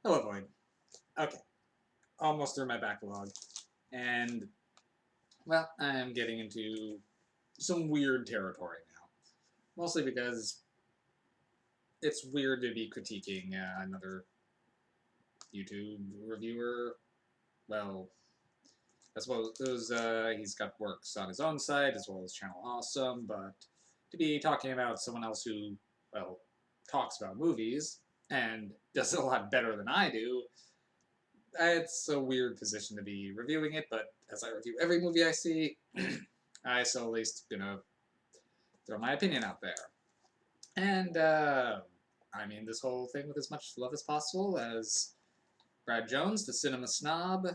Hello, Void. Okay, almost through my backlog. And, well, I am getting into some weird territory now. Mostly because it's weird to be critiquing another YouTube reviewer. Well, I suppose he's got works on his own site as well as Channel Awesome, but to be talking about someone else who, well, talks about movies and does it a lot better than I do, it's a weird position to be reviewing it, but as I review every movie I see, I still at least gonna throw my opinion out there. And I mean this whole thing with as much love as possible, as Brad Jones, the cinema snob,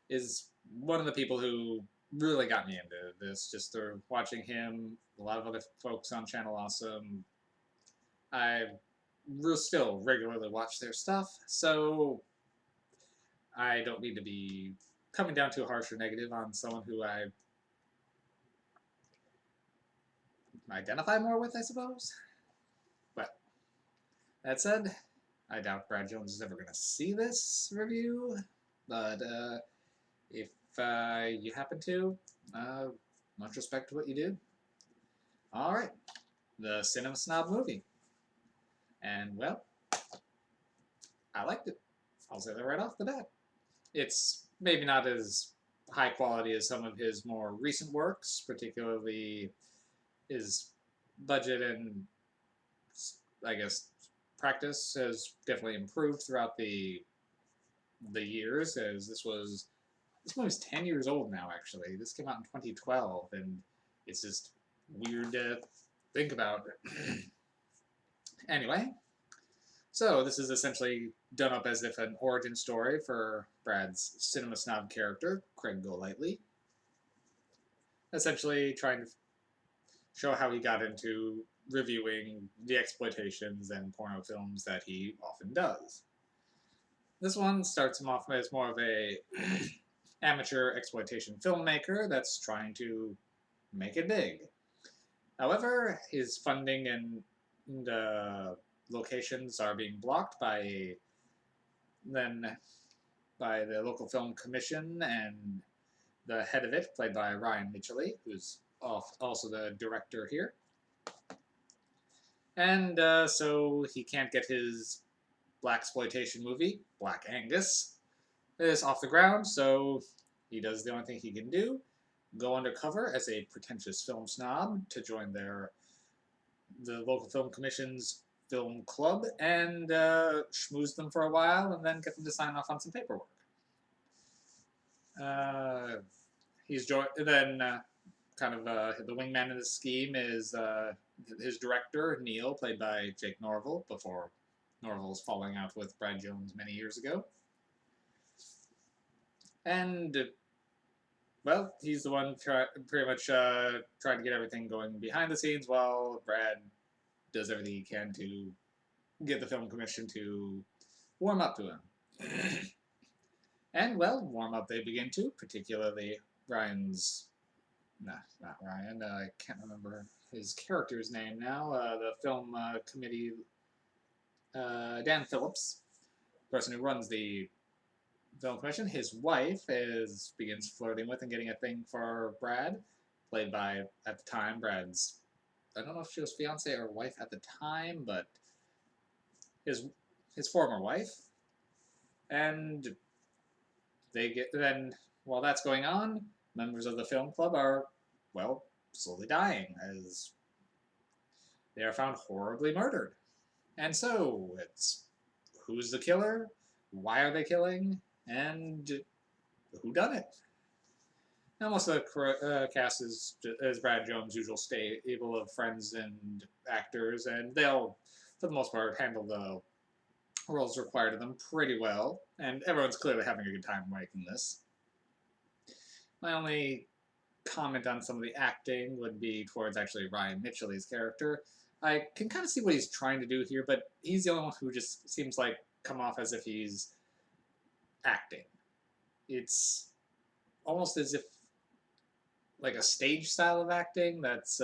is one of the people who really got me into this. Just through watching him, a lot of other folks on Channel Awesome. I still regularly watch their stuff, so I don't need to be coming down too harsh or negative on someone who I identify more with, I suppose. But that said, I doubt Brad Jones is ever going to see this review. But if you happen to, much respect to what you do. All right, the Cinema Snob movie. And, well, I liked it. I'll say that right off the bat. It's maybe not as high quality as some of his more recent works, particularly his budget and, I guess, practice has definitely improved throughout the years. As this movie's 10 years old now. Actually, this came out in 2012, and it's just weird to think about. Anyway, so this is essentially done up as if an origin story for Brad's cinema snob character, Craig Golightly. Essentially trying to show how he got into reviewing the exploitations and porno films that he often does. This one starts him off as more of a amateur exploitation filmmaker that's trying to make it big. However, his funding and locations are being blocked then by the local film commission, and the head of it, played by Ryan Mitchell, who's also the director here. And so he can't get his black exploitation movie, Black Angus, is off the ground, so he does the only thing he can do, go undercover as a pretentious film snob to join the local film commission's film club and schmooze them for a while and then get them to sign off on some paperwork. The wingman in the scheme is his director, Neil, played by Jake Norville, before Norville's falling out with Brad Jones many years ago. And, well, he's the one pretty much trying to get everything going behind the scenes while Brad does everything he can to get the film commission to warm up to him. And, well, warm up they begin to, particularly Ryan's... not Ryan. I can't remember his character's name now. The film committee, Dan Phillips, the person who runs the film commission. His wife begins flirting with and getting a thing for Brad, played by, at the time, Brad's... I don't know if she was fiance or wife at the time, but his former wife. And then, while that's going on, members of the film club are, well, slowly dying as they are found horribly murdered. And so, it's who's the killer, why are they killing, and who done it. Now, most of the cast is Brad Jones' usual stable of friends and actors, and they'll, for the most part, handle the roles required of them pretty well, and everyone's clearly having a good time making this. My only comment on some of the acting would be towards actually Ryan Mitchell's character. I can kind of see what he's trying to do here, but he's the only one who just seems like come off as if he's acting. It's almost as if like a stage style of acting that's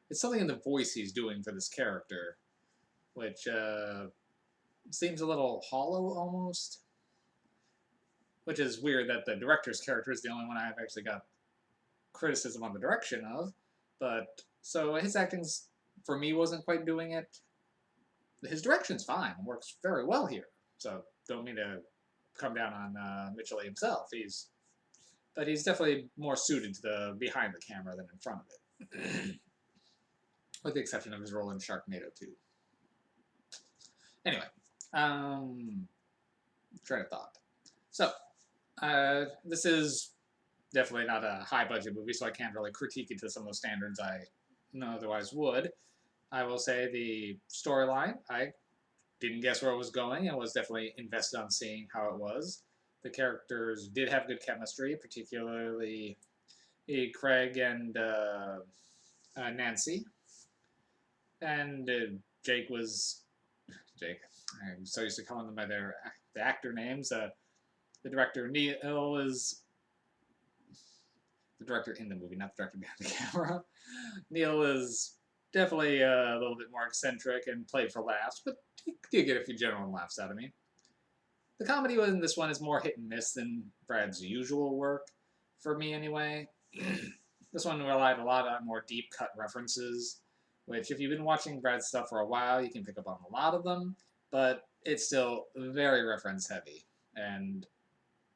it's something in the voice he's doing for this character, which seems a little hollow almost, which is weird that the director's character is the only one I've actually got criticism on the direction of. But so his acting's for me wasn't quite doing it. His direction's fine, works very well here. So don't mean to come down on Mitchell himself. But he's definitely more suited to the behind the camera than in front of it, with the exception of his role in Sharknado 2. Anyway, train of thought. So this is definitely not a high budget movie, so I can't really critique it to some of the standards I otherwise would. I will say the storyline, I didn't guess where it was going and was definitely invested on seeing how it was. The characters did have good chemistry, particularly Craig and Nancy. And Jake was... Jake. I'm so used to calling them by the actor names. The director, Neil, is the director in the movie, not the director behind the camera. Neil is definitely a little bit more eccentric and played for laughs, but he did get a few genuine laughs out of me. The comedy in this one is more hit and miss than Brad's usual work, for me anyway. This one relied a lot on more deep cut references, which if you've been watching Brad's stuff for a while, you can pick up on a lot of them, but it's still very reference heavy. And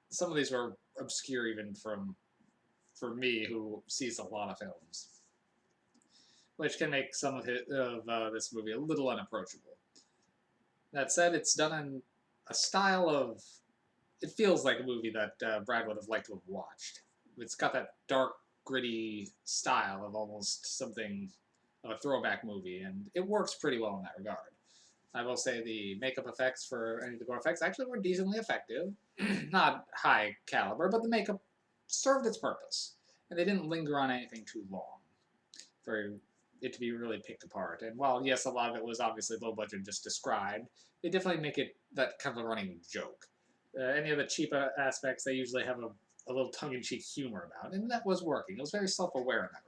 some of these were obscure even for me, who sees a lot of films, which can make some of this movie a little unapproachable. That said, it's done in a style of... It feels like a movie that Brad would have liked to have watched. It's got that dark, gritty style of almost something of a throwback movie, and it works pretty well in that regard. I will say the makeup effects for any of the gore effects actually were decently effective. Not high caliber, but the makeup served its purpose. And they didn't linger on anything too long for it to be really picked apart. And while, yes, a lot of it was obviously low budget and just described, they definitely make it that kind of a running joke. Any of the cheap aspects, they usually have a little tongue-in-cheek humor about, and that was working. It was very self-aware in that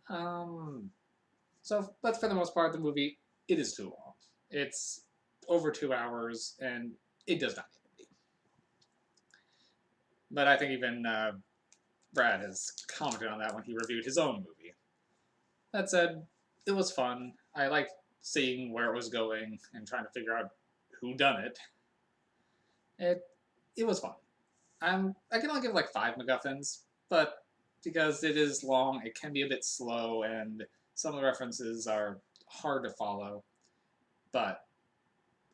regard. But for the most part, the movie, it is too long. It's over 2 hours, and it does not need to be. But I think even Brad has commented on that when he reviewed his own movie. That said, it was fun. I liked seeing where it was going and trying to figure out who done it. It was fun. I can only give like 5 MacGuffins, but because it is long, it can be a bit slow, and some of the references are hard to follow. But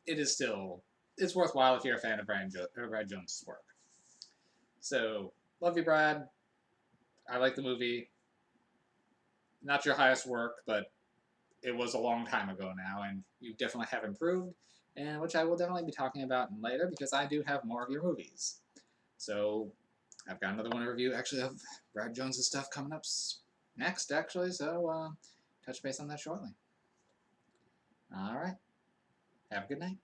it is still... It's worthwhile if you're a fan of Brad Jones' work. So, love you, Brad. I like the movie. Not your highest work, but it was a long time ago now, and you definitely have improved, and which I will definitely be talking about later, because I do have more of your movies. So, I've got another one to review, actually, of Brad Jones' stuff coming up next, actually, so touch base on that shortly. Alright. Have a good night.